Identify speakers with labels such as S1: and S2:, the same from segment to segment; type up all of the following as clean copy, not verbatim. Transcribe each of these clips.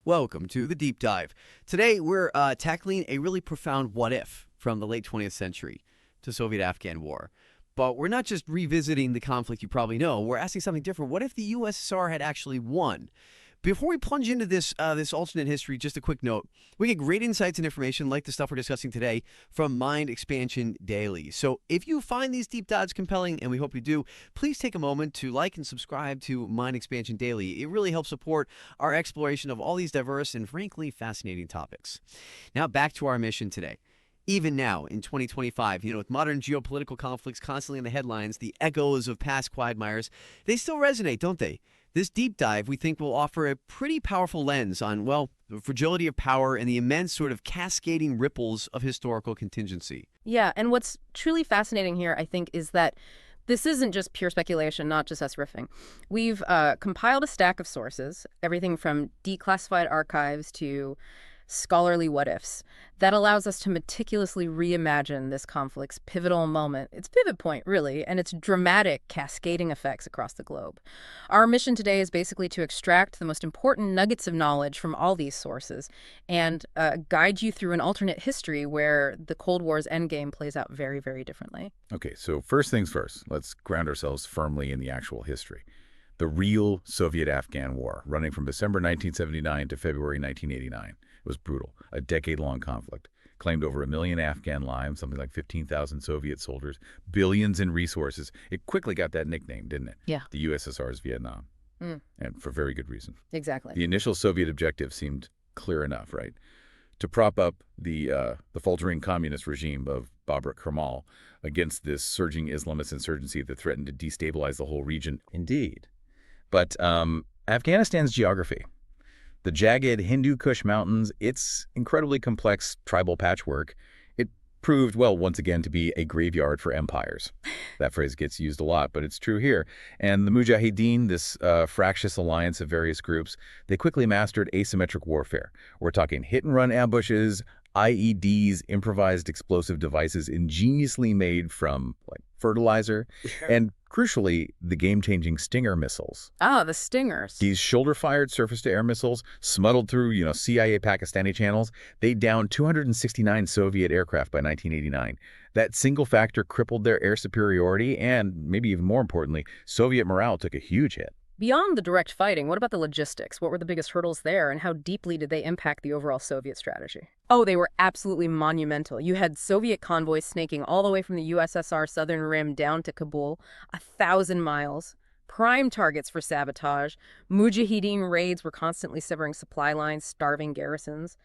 S1: Welcome to the Deep Dive. Today, we're tackling a really profound what if from the late 20th century to Soviet-Afghan war. But we're not just revisiting the conflict you probably know. We're asking something different. What if the USSR had actually won? Before we plunge into this alternate history, just a quick note. We get great insights and information like the stuff we're discussing today from Mind Expansion Daily. So if you find these deep dives compelling, and we hope you do, please take a moment to like and subscribe to Mind Expansion Daily. It really helps support our exploration of all these diverse and frankly fascinating topics. Now back to our mission today. Even now, in 2025, with modern geopolitical conflicts constantly in the headlines, the echoes of past quagmires, they still resonate, don't they? This deep dive, we think, will offer a pretty powerful lens on, well, the fragility of power and the immense sort of cascading ripples of historical contingency.
S2: Yeah, and what's truly fascinating here, I think, is that this isn't just pure speculation, not just us riffing. We've compiled a stack of sources, everything from declassified archives to scholarly what-ifs, that allows us to meticulously reimagine this conflict's pivotal moment, its pivot point, really, and its dramatic cascading effects across the globe. Our mission today is basically to extract the most important nuggets of knowledge from all these sources and guide you through an alternate history where the Cold War's endgame plays out very, very differently.
S3: Okay, so first things first, let's ground ourselves firmly in the actual history. The real Soviet-Afghan War, running from December 1979 to February 1989. It was brutal, a decade-long conflict, claimed over 1 million Afghan lives, something like 15,000 Soviet soldiers, billions in resources. It quickly got that nickname, didn't it?
S2: Yeah.
S3: The USSR's Vietnam, and for very good reason.
S2: Exactly.
S3: The initial Soviet objective seemed clear enough, right? To prop up the faltering communist regime of Babur Kemal against this surging Islamist insurgency that threatened to destabilize the whole region. Indeed. But Afghanistan's geography, the jagged Hindu Kush Mountains, its incredibly complex tribal patchwork, it proved, well, once again, to be a graveyard for empires. That phrase gets used a lot, but it's true here. And the Mujahideen, this fractious alliance of various groups, they quickly mastered asymmetric warfare. We're talking hit-and-run ambushes, IEDs, improvised explosive devices ingeniously made from fertilizer, and crucially, the game-changing Stinger missiles.
S2: Ah, the Stingers.
S3: These shoulder-fired surface-to-air missiles, smuggled through, CIA Pakistani channels, they downed 269 Soviet aircraft by 1989. That single factor crippled their air superiority, and maybe even more importantly, Soviet morale took a huge hit.
S2: Beyond the direct fighting, what about the logistics? What were the biggest hurdles there, and how deeply did they impact the overall Soviet strategy? Oh, they were absolutely monumental. You had Soviet convoys snaking all the way from the USSR southern rim down to Kabul, 1,000 miles. Prime targets for sabotage. Mujahideen raids were constantly severing supply lines, starving garrisons.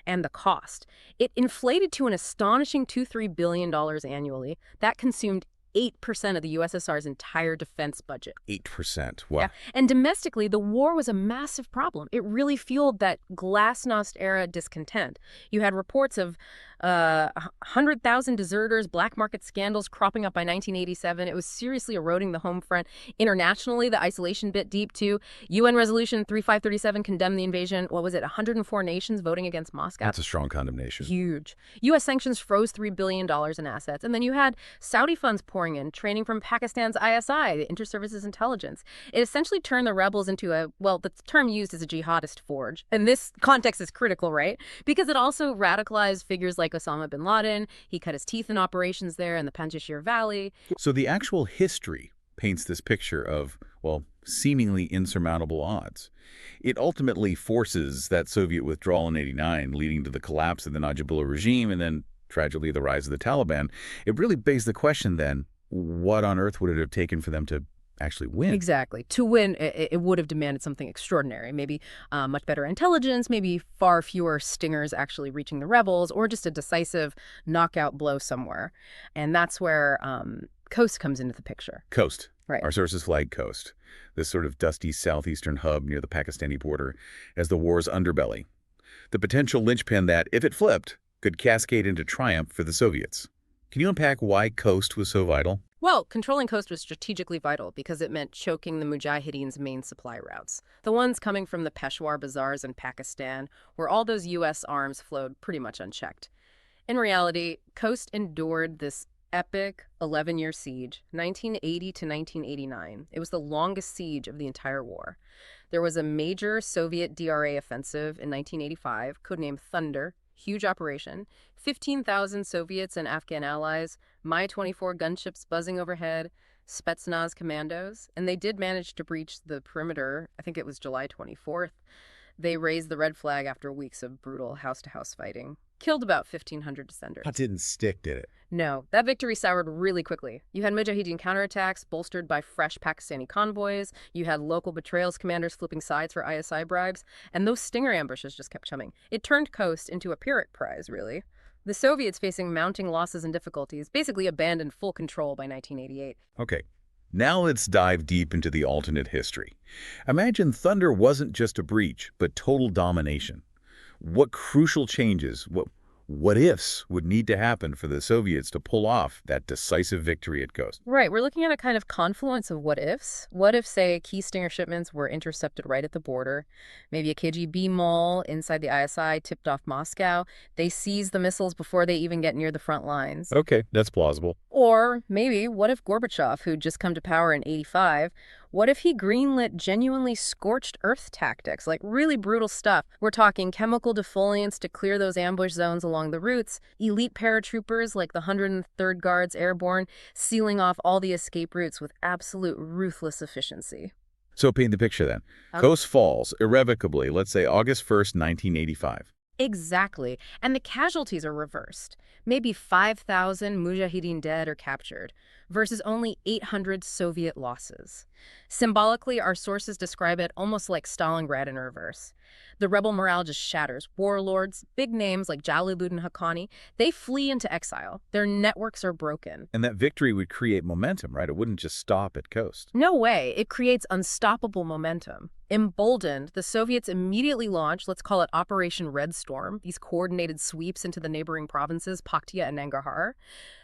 S2: And the cost. It inflated to an astonishing $2–3 billion annually. That consumed 8% of the USSR's entire defense budget.
S3: 8%. Wow.
S2: Yeah. And domestically, the war was a massive problem. It really fueled that glasnost-era discontent. You had reports of 100,000 deserters, black market scandals cropping up by 1987. It was seriously eroding the home front. Internationally, the isolation bit deep, too. UN Resolution 3537 condemned the invasion. What was it? 104 nations voting against Moscow.
S3: That's a strong condemnation.
S2: Huge. U.S. sanctions froze $3 billion in assets. And then you had Saudi funds pouring in, training from Pakistan's ISI, the Inter-Services Intelligence. It essentially turned the rebels into the term used is a jihadist forge. And this context is critical, right? Because it also radicalized figures like Osama bin Laden. He cut his teeth in operations there in the Panjshir Valley.
S3: So the actual history paints this picture of, seemingly insurmountable odds. It ultimately forces that Soviet withdrawal in '89, leading to the collapse of the Najibullah regime and then, tragically, the rise of the Taliban. It really begs the question then, what on earth would it have taken for them to actually win?
S2: Exactly. To win, it would have demanded something extraordinary, maybe much better intelligence, maybe far fewer stingers actually reaching the rebels, or just a decisive knockout blow somewhere. And that's where Coast comes into the picture.
S3: Coast.
S2: Right.
S3: Our sources flag Coast, this sort of dusty southeastern hub near the Pakistani border, as the war's underbelly. The potential linchpin that, if it flipped, could cascade into triumph for the Soviets. Can you unpack why Coast was so vital?
S2: Well, controlling Coast was strategically vital because it meant choking the Mujahideen's main supply routes, the ones coming from the Peshawar bazaars in Pakistan, where all those U.S. arms flowed pretty much unchecked. In reality, Coast endured this epic 11-year siege, 1980 to 1989. It was the longest siege of the entire war. There was a major Soviet DRA offensive in 1985, codenamed Thunder, huge operation, 15,000 Soviets and Afghan allies, Mi-24 gunships buzzing overhead, Spetsnaz commandos, and they did manage to breach the perimeter. I think it was July 24th. They raised the red flag after weeks of brutal house-to-house fighting. Killed about 1,500 dissenters.
S3: That didn't stick, did it?
S2: No, that victory soured really quickly. You had Mujahideen counterattacks bolstered by fresh Pakistani convoys. You had local betrayals commanders flipping sides for ISI bribes. And those Stinger ambushes just kept coming. It turned Khost into a Pyrrhic prize, really. The Soviets, facing mounting losses and difficulties, basically abandoned full control by 1988.
S3: Okay, now let's dive deep into the alternate history. Imagine Thunder wasn't just a breach, but total domination. What crucial changes, what ifs would need to happen for the Soviets to pull off that decisive victory at Khost?
S2: Right, we're looking at a kind of confluence of what ifs. What if, say, key Stinger shipments were intercepted right at the border? Maybe a KGB mole inside the ISI tipped off Moscow. They seize the missiles before they even get near the front lines.
S3: Okay, that's plausible.
S2: Or maybe, what if Gorbachev, who'd just come to power in '85, what if he greenlit genuinely scorched earth tactics, like really brutal stuff? We're talking chemical defoliants to clear those ambush zones along the routes, elite paratroopers like the 103rd Guards Airborne sealing off all the escape routes with absolute ruthless efficiency.
S3: So paint the picture then. Khost falls irrevocably, let's say August 1st, 1985.
S2: Exactly. And the casualties are reversed. Maybe 5,000 Mujahideen dead or captured, versus only 800 Soviet losses. Symbolically, our sources describe it almost like Stalingrad in reverse. The rebel morale just shatters. Warlords, big names like Jalaluddin Haqqani, they flee into exile. Their networks are broken.
S3: And that victory would create momentum, right? It wouldn't just stop at Khost.
S2: No way. It creates unstoppable momentum. Emboldened, the Soviets immediately launched, let's call it Operation Red Storm, these coordinated sweeps into the neighboring provinces, Paktia and Nangarhar.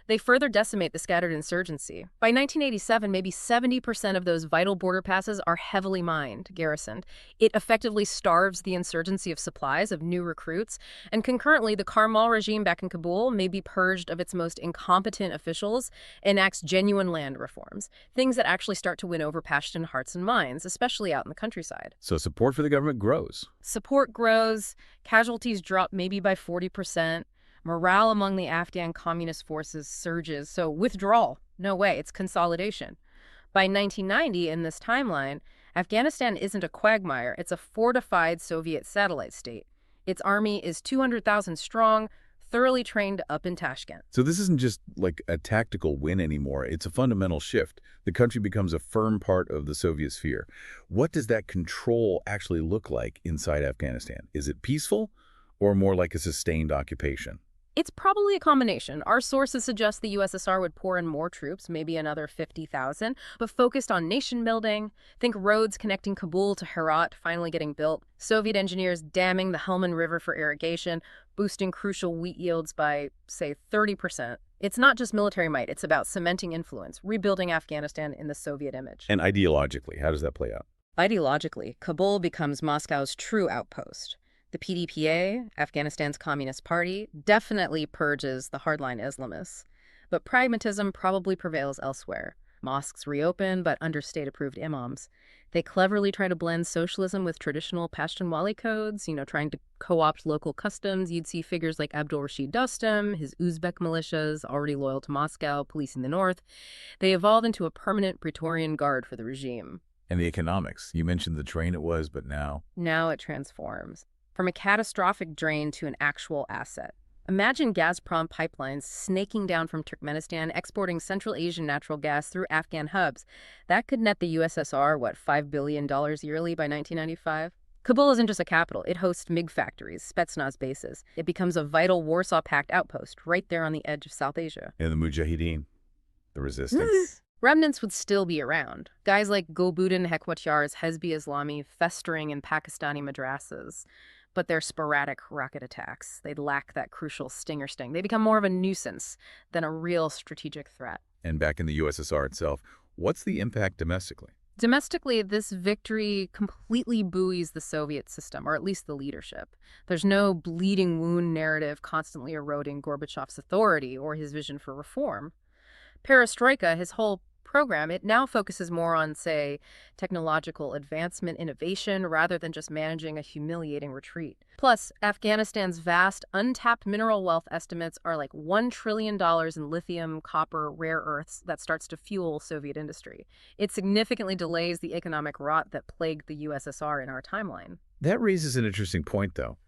S2: They further decimate the scattered insurgency. By 1987, maybe 70% of those vital border passes are heavily mined, garrisoned. It effectively starves the insurgency of supplies, of new recruits, and concurrently, the Karmal regime back in Kabul may be purged of its most incompetent officials, enacts genuine land reforms, things that actually start to win over Pashtun hearts and minds, especially out in the countryside.
S3: So support for the government grows.
S2: Support grows, casualties drop maybe by 40%. Morale among the Afghan communist forces surges, so withdrawal, no way, it's consolidation. By 1990, in this timeline, Afghanistan isn't a quagmire, it's a fortified Soviet satellite state. Its army is 200,000 strong, thoroughly trained up in Tashkent.
S3: So this isn't just like a tactical win anymore, it's a fundamental shift. The country becomes a firm part of the Soviet sphere. What does that control actually look like inside Afghanistan? Is it peaceful or more like a sustained occupation?
S2: It's probably a combination. Our sources suggest the USSR would pour in more troops, maybe another 50,000, but focused on nation building. Think roads connecting Kabul to Herat finally getting built, Soviet engineers damming the Helmand River for irrigation, boosting crucial wheat yields by, say, 30%. It's not just military might, it's about cementing influence, rebuilding Afghanistan in the Soviet image.
S3: And ideologically, how does that play out?
S2: Ideologically, Kabul becomes Moscow's true outpost. The PDPA, Afghanistan's Communist Party, definitely purges the hardline Islamists. But pragmatism probably prevails elsewhere. Mosques reopen, but under state-approved imams. They cleverly try to blend socialism with traditional Pashtunwali codes, trying to co-opt local customs. You'd see figures like Abdul Rashid Dostum, his Uzbek militias, already loyal to Moscow, policing the north. They evolve into a permanent Praetorian Guard for the regime.
S3: And the economics. You mentioned the drain it was, but now...
S2: Now it transforms. From a catastrophic drain to an actual asset. Imagine Gazprom pipelines snaking down from Turkmenistan, exporting Central Asian natural gas through Afghan hubs. That could net the USSR, $5 billion yearly by 1995? Kabul isn't just a capital. It hosts MiG factories, Spetsnaz bases. It becomes a vital Warsaw Pact outpost right there on the edge of South Asia.
S3: And the Mujahideen, the resistance.
S2: Remnants would still be around. Guys like Gulbuddin Hekmatyar's Hezbi Islami festering in Pakistani madrasas. But they're sporadic rocket attacks. They'd lack that crucial stinger sting. They become more of a nuisance than a real strategic threat.
S3: And back in the USSR itself, what's the impact domestically?
S2: Domestically, this victory completely buoys the Soviet system, or at least the leadership. There's no bleeding wound narrative constantly eroding Gorbachev's authority or his vision for reform. Perestroika, his whole program, it now focuses more on, say, technological advancement, innovation, rather than just managing a humiliating retreat. Plus, Afghanistan's vast, untapped mineral wealth estimates are like $1 trillion in lithium, copper, rare earths that starts to fuel Soviet industry. It significantly delays the economic rot that plagued the USSR in our timeline.
S3: That raises an interesting point, though.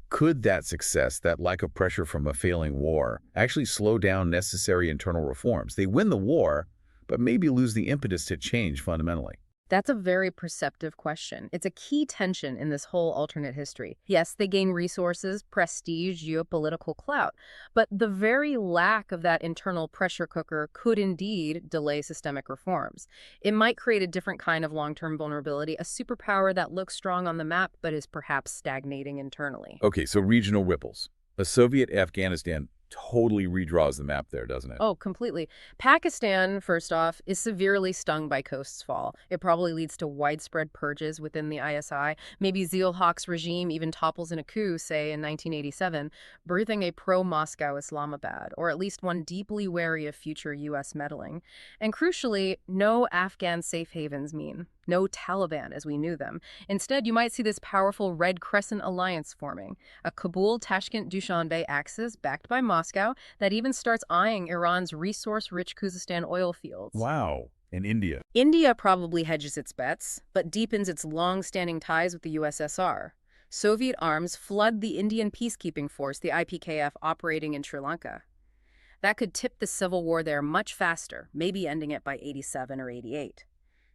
S3: Could that success, that lack of pressure from a failing war, actually slow down necessary internal reforms? They win the war, but maybe lose the impetus to change fundamentally.
S2: That's a very perceptive question. It's a key tension in this whole alternate history. Yes, they gain resources, prestige, geopolitical clout, but the very lack of that internal pressure cooker could indeed delay systemic reforms. It might create a different kind of long-term vulnerability, a superpower that looks strong on the map but is perhaps stagnating internally.
S3: Okay, so regional ripples. A Soviet Afghanistan totally redraws the map there, doesn't it?
S2: Oh, completely. Pakistan, first off, is severely stung by Coast's fall. It probably leads to widespread purges within the ISI. Maybe Zia-ul-Haq's regime even topples in a coup, say, in 1987, birthing a pro-Moscow Islamabad, or at least one deeply wary of future U.S. meddling. And crucially, no Afghan safe havens mean no Taliban as we knew them. Instead, you might see this powerful Red Crescent alliance forming, a Kabul-Tashkent-Dushanbe axis backed by Moscow that even starts eyeing Iran's resource-rich Khuzestan oil fields.
S3: Wow. And India.
S2: India probably hedges its bets, but deepens its long-standing ties with the USSR. Soviet arms flood the Indian peacekeeping force, the IPKF, operating in Sri Lanka. That could tip the civil war there much faster, maybe ending it by 87 or 88.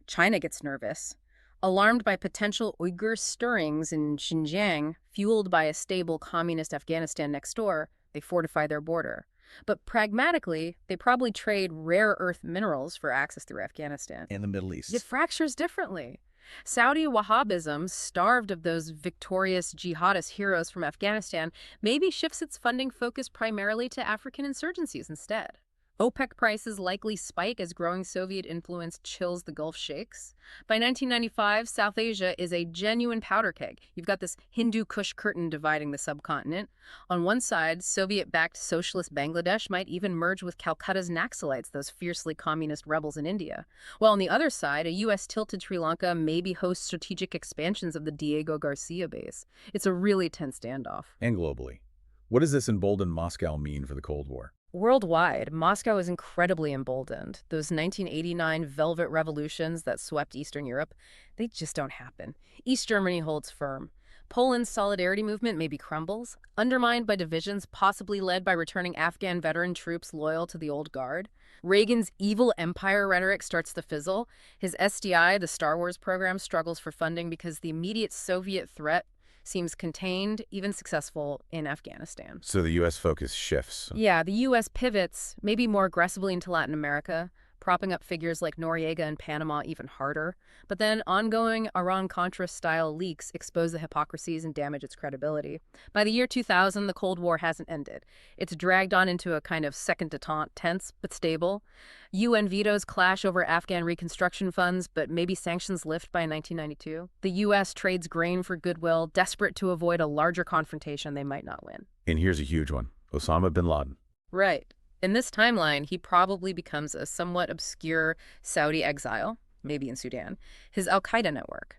S2: China gets nervous. Alarmed by potential Uyghur stirrings in Xinjiang, fueled by a stable communist Afghanistan next door, they fortify their border. But pragmatically, they probably trade rare earth minerals for access through Afghanistan.
S3: And the Middle East.
S2: It fractures differently. Saudi Wahhabism, starved of those victorious jihadist heroes from Afghanistan, maybe shifts its funding focus primarily to African insurgencies instead. OPEC prices likely spike as growing Soviet influence chills the Gulf sheikhs. By 1995, South Asia is a genuine powder keg. You've got this Hindu Kush curtain dividing the subcontinent. On one side, Soviet-backed socialist Bangladesh might even merge with Calcutta's Naxalites, those fiercely communist rebels in India. While on the other side, a U.S.-tilted Sri Lanka maybe hosts strategic expansions of the Diego Garcia base. It's a really tense standoff.
S3: And globally. What does this emboldened Moscow mean for the Cold War?
S2: Worldwide, Moscow is incredibly emboldened. Those 1989 Velvet Revolutions that swept Eastern Europe, they just don't happen. East Germany holds firm. Poland's solidarity movement maybe crumbles, undermined by divisions possibly led by returning Afghan veteran troops loyal to the old guard. Reagan's evil empire rhetoric starts to fizzle. His SDI, the Star Wars program, struggles for funding because the immediate Soviet threat seems contained, even successful, in Afghanistan.
S3: So the U.S. focus shifts.
S2: Yeah, the U.S. pivots, maybe more aggressively into Latin America, propping up figures like Noriega and Panama even harder. But then ongoing Iran-Contra-style leaks expose the hypocrisies and damage its credibility. By the year 2000, the Cold War hasn't ended. It's dragged on into a kind of second detente, tense but stable. UN vetoes clash over Afghan reconstruction funds, but maybe sanctions lift by 1992. The U.S. trades grain for goodwill, desperate to avoid a larger confrontation they might not win.
S3: And here's a huge one. Osama bin Laden.
S2: Right. In this timeline, he probably becomes a somewhat obscure Saudi exile, maybe in Sudan, his al-Qaeda network.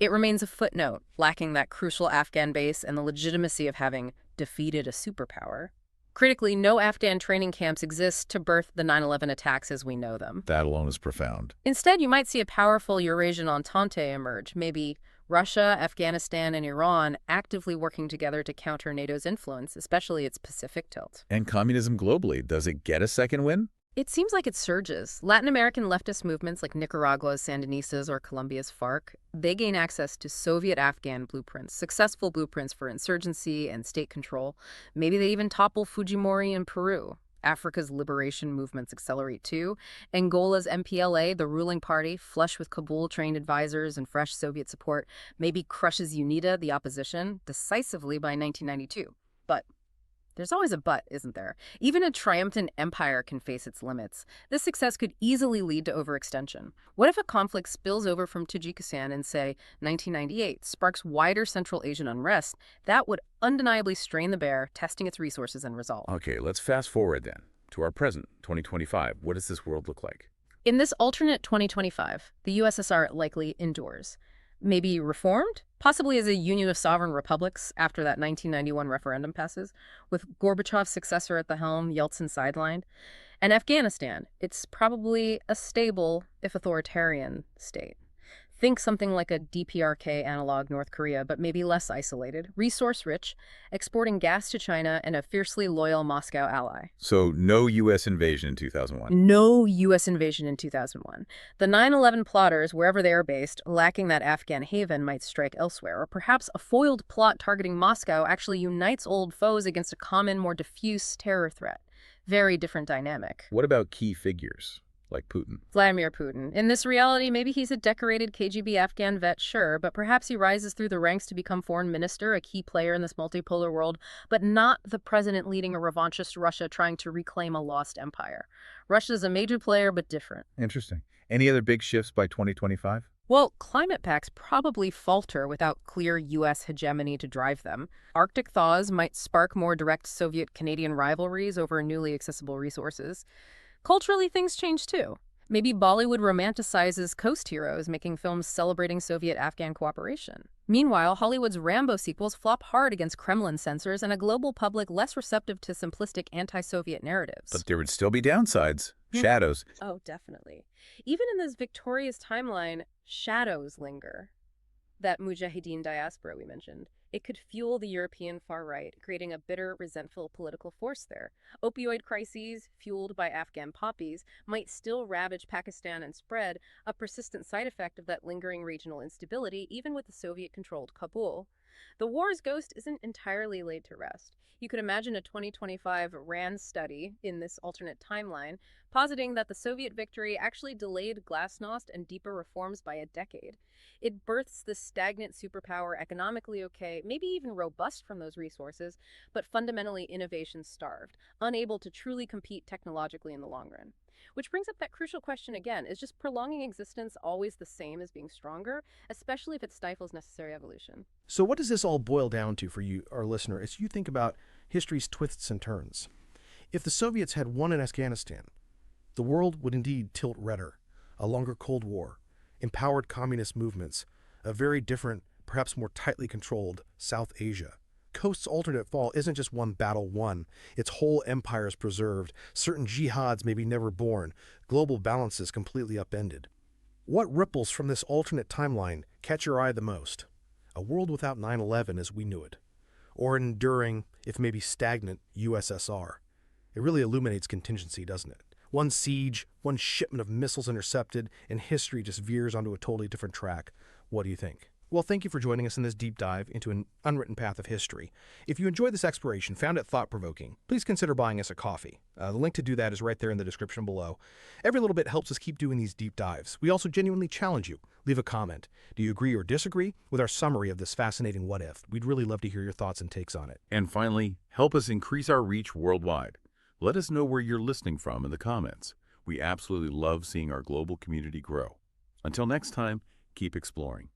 S2: It remains a footnote, lacking that crucial Afghan base and the legitimacy of having defeated a superpower. Critically, no Afghan training camps exist to birth the 9/11 attacks as we know them.
S3: That alone is profound.
S2: Instead, you might see a powerful Eurasian entente emerge, maybe Russia, Afghanistan, and Iran actively working together to counter NATO's influence, especially its Pacific tilt.
S3: And communism globally, does it get a second win?
S2: It seems like it surges. Latin American leftist movements like Nicaragua's Sandinistas or Colombia's FARC, they gain access to Soviet-Afghan blueprints, successful blueprints for insurgency and state control. Maybe they even topple Fujimori in Peru. Africa's liberation movements accelerate too. Angola's MPLA, the ruling party, flush with Kabul-trained advisors and fresh Soviet support, maybe crushes UNITA, the opposition, decisively by 1992. But there's always a but, isn't there? Even a triumphant empire can face its limits. This success could easily lead to overextension. What if a conflict spills over from Tajikistan in, say, 1998, sparks wider Central Asian unrest? That would undeniably strain the bear, testing its resources and resolve.
S3: Okay, let's fast forward then. to our present, 2025. What does this world look like?
S2: In this alternate 2025, the USSR likely endures. Maybe reformed? Possibly as a union of sovereign republics after that 1991 referendum passes, with Gorbachev's successor at the helm, Yeltsin sidelined. And Afghanistan, it's probably a stable, if authoritarian, state. Think something like a DPRK analog North Korea, but maybe less isolated, resource-rich, exporting gas to China, and a fiercely loyal Moscow ally.
S3: So no U.S. invasion in 2001.
S2: No U.S. invasion in 2001. The 9/11 plotters, wherever they are based, lacking that Afghan haven, might strike elsewhere, or perhaps a foiled plot targeting Moscow actually unites old foes against a common, more diffuse terror threat. Very different dynamic.
S3: What about key figures, like Putin?
S2: Vladimir Putin. In this reality, maybe he's a decorated KGB Afghan vet, sure, but perhaps he rises through the ranks to become foreign minister, a key player in this multipolar world, but not the president leading a revanchist Russia trying to reclaim a lost empire. Russia's a major player, but different.
S3: Interesting. Any other big shifts by 2025?
S2: Well, climate pacts probably falter without clear U.S. hegemony to drive them. Arctic thaws might spark more direct Soviet-Canadian rivalries over newly accessible resources. Culturally, things change too. Maybe Bollywood romanticizes coast heroes, making films celebrating Soviet-Afghan cooperation. Meanwhile, Hollywood's Rambo sequels flop hard against Kremlin censors and a global public less receptive to simplistic anti-Soviet narratives.
S3: But there would still be downsides. Shadows.
S2: Oh, definitely. Even in this victorious timeline, shadows linger. That Mujahideen diaspora we mentioned. It could fuel the European far right, creating a bitter, resentful political force there. Opioid crises, fueled by Afghan poppies, might still ravage Pakistan and spread, a persistent side effect of that lingering regional instability, even with the Soviet-controlled Kabul. The war's ghost isn't entirely laid to rest. You could imagine a 2025 RAND study in this alternate timeline, positing that the Soviet victory actually delayed glasnost and deeper reforms by a decade. It births this stagnant superpower, economically okay, maybe even robust from those resources, but fundamentally innovation-starved, unable to truly compete technologically in the long run. Which brings up that crucial question again, is just prolonging existence always the same as being stronger, especially if it stifles necessary evolution?
S4: So what does this all boil down to for you, our listener, as you think about history's twists and turns? If the Soviets had won in Afghanistan, the world would indeed tilt redder. A longer Cold War, empowered communist movements, a very different, perhaps more tightly controlled South Asia. Coast's alternate fall isn't just one battle won, its whole empire is preserved, certain jihads may be never born, global balances completely upended. What ripples from this alternate timeline catch your eye the most? A world without 9/11 as we knew it, or an enduring, if maybe stagnant, USSR. It really illuminates contingency, doesn't it? One siege, one shipment of missiles intercepted, and history just veers onto a totally different track. What do you think? Well, thank you for joining us in this deep dive into an unwritten path of history. If you enjoyed this exploration, found it thought-provoking, please consider buying us a coffee. The link to do that is right there in the description below. Every little bit helps us keep doing these deep dives. We also genuinely challenge you. Leave a comment. Do you agree or disagree with our summary of this fascinating what if? We'd really love to hear your thoughts and takes on it.
S3: And finally, help us increase our reach worldwide. Let us know where you're listening from in the comments. We absolutely love seeing our global community grow. Until next time, keep exploring.